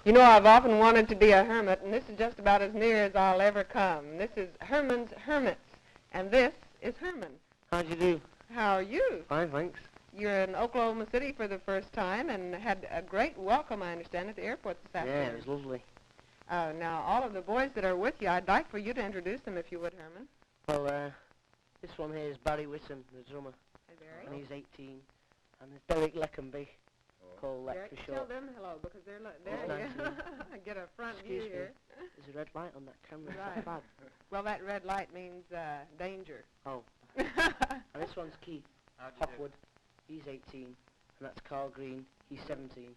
You know, I've often wanted to be a hermit, and this is just about as near as I'll ever come. This is Herman's Hermits, and this is Herman. How do you do? How are you? Fine, thanks. You're in Oklahoma City for the first time and had a great welcome, I understand, at the airport this afternoon. Yeah, it was lovely. Now, all of the boys that are with you, I'd like for you to introduce them, if you would, Herman. Well, this one here is Barry Whitwam, the drummer, and he's 18. And there's Derek Leckenby, called Lec for short. Tell them hello, because they're there. Nice. Get a front view here. There's a red light on that camera. Right. Bad. Well, that red light means danger. Oh. And this one's Keith Hopwood. He's 18, and that's Karl Green. He's 17.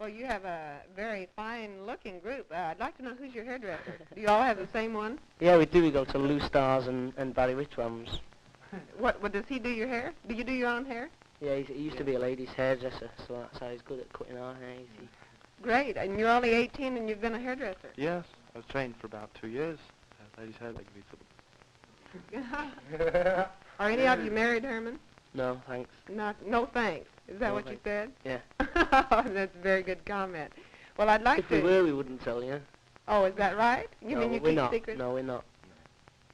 Well, you have a very fine-looking group. I'd like to know who's your hairdresser. Do you all have the same one? Yeah, we do. We go to Lou Star's and Barry Whitwam's. What does he do your hair? Do you do your own hair? Yeah, he used to be a ladies' hairdresser, so that's how he's good at cutting our hair. Great. And you're only 18 and you've been a hairdresser? Yes, I was trained for about 2 years. Ladies' hair, Are any of you married, Herman? No, thanks. No thanks. Is that No, what thanks. you said? Yeah. That's a very good comment. Well, I'd like if to... we were, we wouldn't tell you. Oh, is that right? You no, mean you we're keep not. secrets? No, we're not.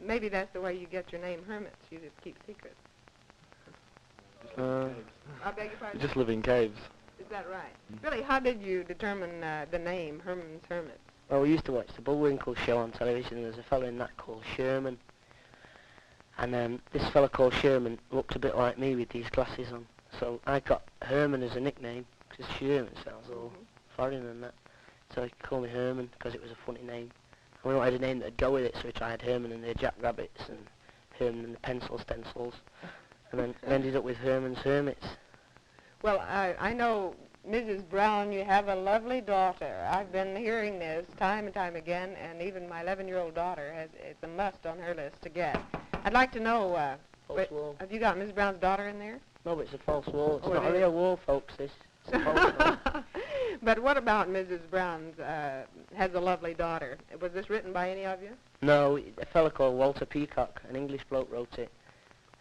Maybe that's the way you get your name, Hermits. You just keep secrets. I beg your pardon? Just live in caves. Is that right? Really, how did you determine the name, Herman's Hermits? Well, we used to watch the Bullwinkle show on television. There's a fellow in that called Sherman. And this fellow called Sherman looked a bit like me with these glasses on. So I got Herman as a nickname, because Sherman sounds all foreign and that. So he called me Herman, because it was a funny name. And we wanted a name that'd go with it, so we tried Herman and the Jackrabbits and Herman and the pencil stencils. And then ended up with Herman's Hermits. Well, I know, Mrs. Brown, you have a lovely daughter. I've been hearing this time and time again, and even my 11-year-old daughter it's a must on her list to get. I'd like to know, False wall. have you got Mrs. Brown's daughter in there? No, but it's a false wall. It's Oh, not it a is? real wall, folks, this. It's a false wall. But what about Mrs. Brown's, has a lovely daughter? Was this written by any of you? No, a fella called Walter Peacock, an English bloke, wrote it.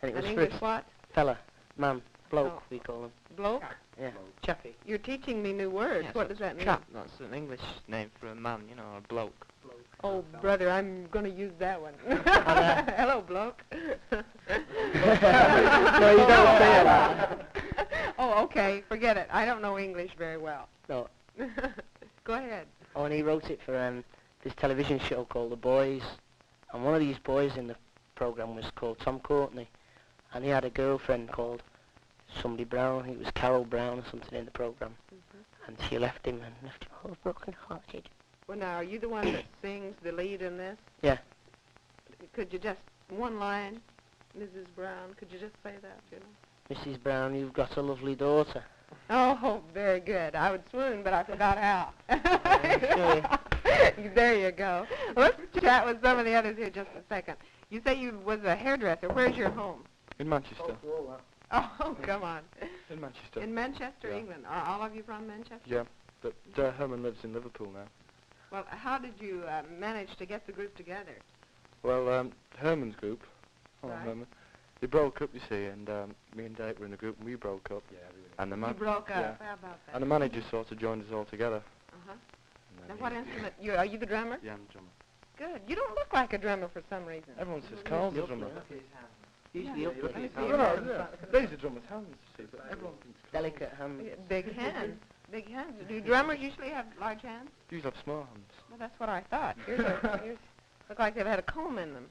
And it was An for English what? fella, man, bloke, Oh. we call him. Bloke? Yeah, chappy. You're teaching me new words. What does that mean? Chap, that's an English name for a man, you know, a bloke. Oh, brother, I'm going to use that one. Hello, bloke. No, you don't say it. Oh, okay, forget it. I don't know English very well. No. Go ahead. Oh, and he wrote it for this television show called The Boys. And one of these boys in the program was called Tom Courtney. And he had a girlfriend called somebody Brown. I think it was Carol Brown or something in the program. And she left him all broken-hearted. Well, now, are you the one that sings the lead in this? Yeah. Could you just, one line, Mrs. Brown, could you just say that, you know? Mrs. Brown, you've got a lovely daughter. Oh, very good. I would swoon, but I forgot how. There you go. Let's chat with some of the others here just a second. You say you was a hairdresser. Where's your home? In Manchester. Oh, come on. In Manchester. In Manchester, Yeah. England. Are all of you from Manchester? Yeah, but Herman lives in Liverpool now. Well, how did you manage to get the group together? Well, Herman's group, Right. Herman, they broke up, you see, and me and Derek were in the group, and we broke up. Yeah, and the You broke up. Yeah. How about that? And the manager sort of joined us all together. Uh-huh. And Now, then what instrument? Are you the drummer? Yeah, I'm the drummer. Good. You don't look like a drummer for some reason. Everyone says Karl's the drummer. Usually up with Let me his see. Well, no, yeah. These are drummers' hands, you see, but everyone thinks Karl's. delicate hands. Big hands. Big hands. Do drummers usually have large hands? Usually have small hands. Well, that's what I thought. Yours look like they've had a comb in them.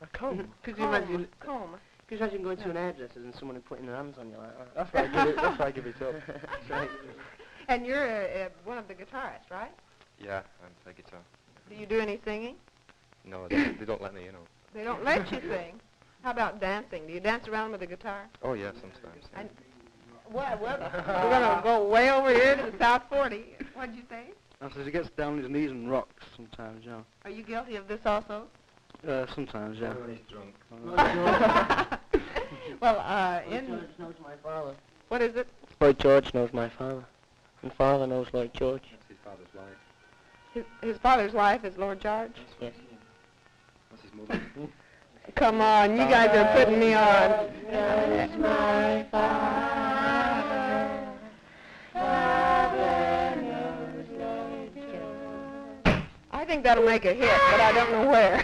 A comb? Could you imagine? Comb. Could you imagine going to an hairdresser and someone putting their hands on you like that? That's why I give it up. That's right. And you're one of the guitarists, right? Yeah, I play guitar. Do you do any singing? No, they don't let me, you know. They don't let you sing. How about dancing? Do you dance around with a guitar? Oh, yeah, sometimes. And we're going to go way over here to the South 40. What'd you say? I says he gets down on his knees and rocks sometimes, yeah. Are you guilty of this also? Sometimes, yeah. When he's drunk. Well, Lloyd George knows my father. what is it? Lloyd George knows my father. And father knows Lloyd George. That's his father's wife. His father's wife is Lord George? Yes. That's his mother. Come on, you guys are putting me on. Knows my father. Father knows Lloyd think that'll make a hit, but I don't know where.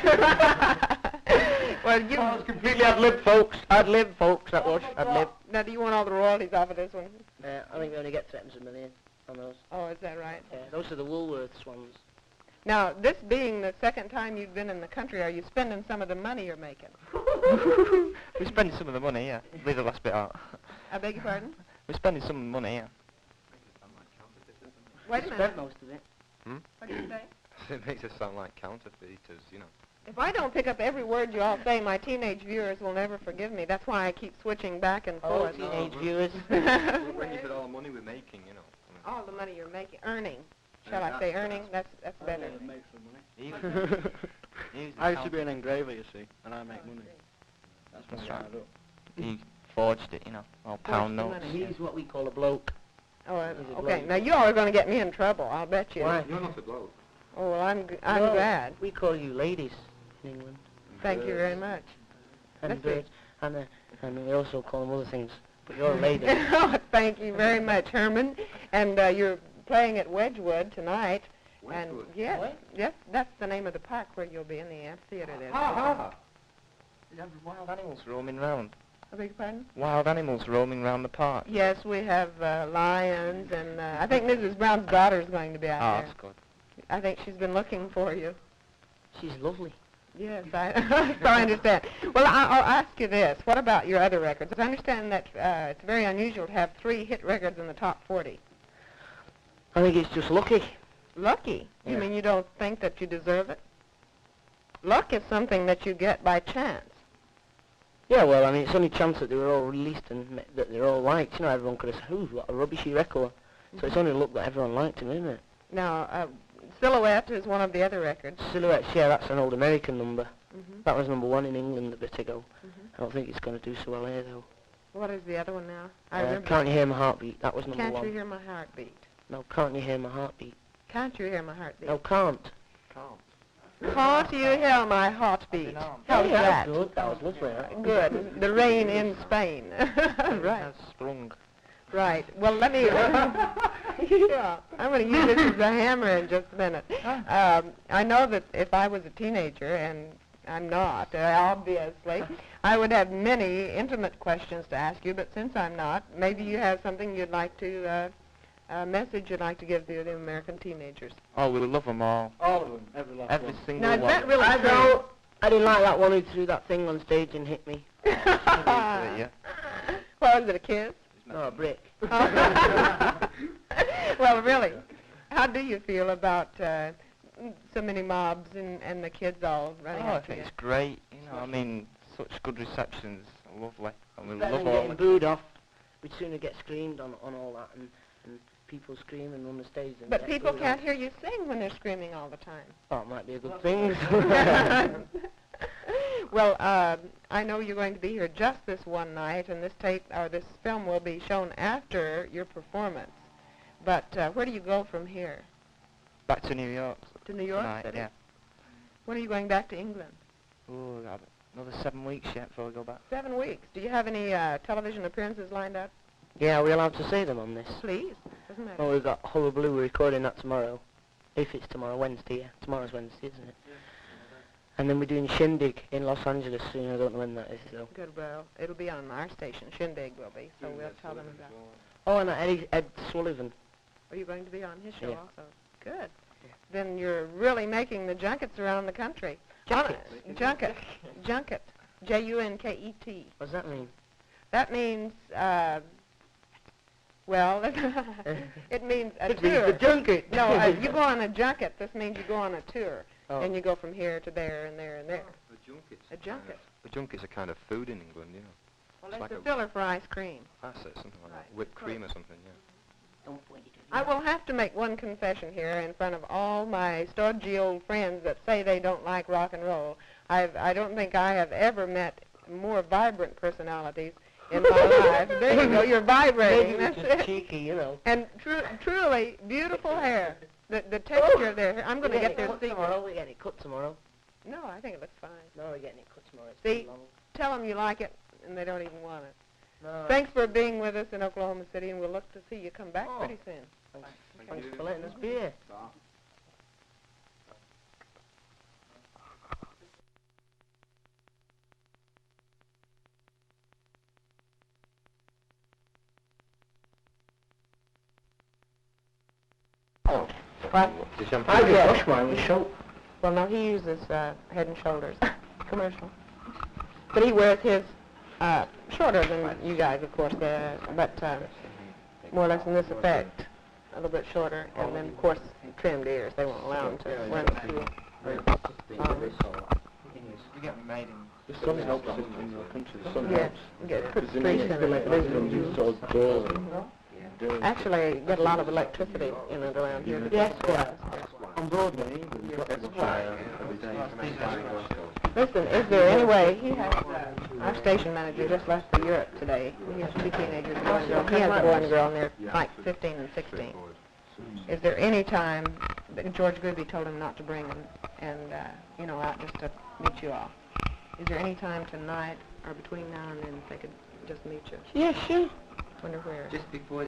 Well, you... Oh, it's completely ad-lib, folks. Ad-lib, folks, that was. Ad-lib. Now, do you want all the royalties off of this one? I think we only get $300 million on those. Oh, is that right? Yeah, those are the Woolworths ones. Now, this being the second time you've been in the country, are you spending some of the money you're making? We're spending some of the money, yeah. Leave the last bit out. I beg your pardon? We're spending some of the money, yeah. Wait a Spent minute. most of it. What did you say? It makes us sound like counterfeiters, you know. If I don't pick up every word you all say, my teenage viewers will never forgive me. That's why I keep switching back and Oh, forth. teenage viewers. When you said all the money we're making, you know. All the money you're making, earning. Shall I say earning? That's better. Make some money. He's I used to be an engraver, you see, and I make money. That's what That's I right. add up. He forged it, you know, all pound the notes. money. He's what we call a bloke. Oh, He's a okay. bloke. Now you all are going to get me in trouble. I'll bet you. Why? You're not a bloke. Oh well, I'm No, glad. We call you ladies in England. Thank you very much. And Let's see. birds. And we also call them other things. But you're a lady. Oh, thank you very much, Herman. And you're playing at Wedgewood tonight. And Wedgewood? yes, What? yes, that's the name of the park where you'll be in the amphitheater there. You have wild animals roaming round. I beg your pardon? Wild animals roaming round the park. Yes, we have lions, and I think Mrs. Brown's daughter is going to be out Oh, there. that's good. I think she's been looking for you. She's lovely. Yes, so I understand. Well, I'll ask you this. What about your other records? I understand that it's very unusual to have 3 hit records in the top 40. I think it's just lucky. Lucky? You Yeah. mean you don't think that you deserve it? Luck is something that you get by chance. Yeah, well, I mean, it's only chance that they were all released and that they're all liked. You know, everyone could have said, ooh, what a rubbishy record. So it's only luck that everyone liked him, isn't it? Now, Silhouette is one of the other records. Silhouettes, yeah, that's an old American number. Mm-hmm. That was number 1 in England a bit ago. Mm-hmm. I don't think it's going to do so well here, though. What is the other one now? I remember. Can't You Hear My Heartbeat? That was number Can't 1. you hear my heartbeat? No, Can't You Hear My Heartbeat? Can't you hear my heartbeat? No, Can't. Can't you hear my heartbeat? How's yeah, that? Good. That was lovely. Right? Good. The rain in Spain. Right. Has sprung. Right. Well, let me... yeah, I'm going to use this as a hammer in just a minute. I know that if I was a teenager, and I'm not, obviously, I would have many intimate questions to ask you, but since I'm not, maybe you have something you'd like to... a message you'd like to give the American teenagers. Oh, we love them all. All of them, every last Every one. single Now, is one. that really I true? don't. I didn't like that one who threw that thing on stage and hit me. Yeah. What was it, a kiss? No, a brick. Well, really, how do you feel about so many mobs and the kids all running Oh, I up to think you? it's great. You know, I mean, such good receptions. Lovely. And we Better love than all getting the... booed off. We'd sooner get screamed on all that and people screaming on the stage than But get people booed can't off. hear you sing when they're screaming all the time. Oh, it might be a good thing. Well, I know you're going to be here just this one night, and this tape or this film will be shown after your performance. But where do you go from here? Back to New York. To New York tonight, City? yeah. When are you going back to England? Ooh, another 7 weeks yet before we go back. 7 weeks. Do you have any television appearances lined up? Yeah, are we allowed to say them on this? Please. Doesn't matter. Oh, we've got Hullabaloo, we're recording that tomorrow. If it's tomorrow, Wednesday, yeah. Tomorrow's Wednesday, isn't it? And then we're doing Shindig in Los Angeles soon. I don't know when that is, though. Good. Well, it'll be on our station. Shindig will be, so we'll tell them about it. Oh, and Ed Sullivan. Are you going to be on his show Yeah. also? Good. Then you're really making the junkets around the country. Junkets? Junket. Junket. Junket. What does that mean? That means, well, it means a It means tour. the junket. No, you go on a junket. This means you go on a tour. Oh. And you go from here to there and there and there. The junkets. A junket. The junkets are kind of food in England, you know. Well, It's that's like a filler for ice cream. That's it, something like Right. that. Whipped cream or something, yeah. Don't point it I will have to make one confession here in front of all my stodgy old friends that say they don't like rock and roll. I don't think I have ever met more vibrant personalities in my life. There you go, you're vibrating. Maybe That's it's just it. cheeky, you know. And truly beautiful hair. The texture of their hair. I'm going to We're get getting their it cut secret. tomorrow. We're getting it cut tomorrow. No, I think it looks fine. No, we're getting it cut tomorrow. It's See? too long. Tell them you like it, and they don't even want it. No, Thanks for being with us in Oklahoma City, and we'll look to see you come back Oh. pretty soon. Thanks for letting us be here. What? I just wash mine with soap. Well, no, he uses Head and Shoulders commercial. But he wears his shorter than you guys, of course, but more or less in this effect, a little bit shorter, and then, of course, trimmed ears. They won't allow him to run through. You get them made in... The sun helps in your country. The sun Yeah, helps. you get put Because grease in it. Actually, you get a lot of electricity in it around here. Yes, On Broadway, England, you've got the fire every day. Listen, is there any way, he has, our station manager just left for Europe today. He has 2 teenagers, a boy and girl. He has a boy and a girl, and they're like 15 and 16. Is there any time, that George Goodby told him not to bring them, and, out just to meet you all. Is there any time tonight, or between now and then, if they could just meet you? Yeah, sure. Wonder where? Just before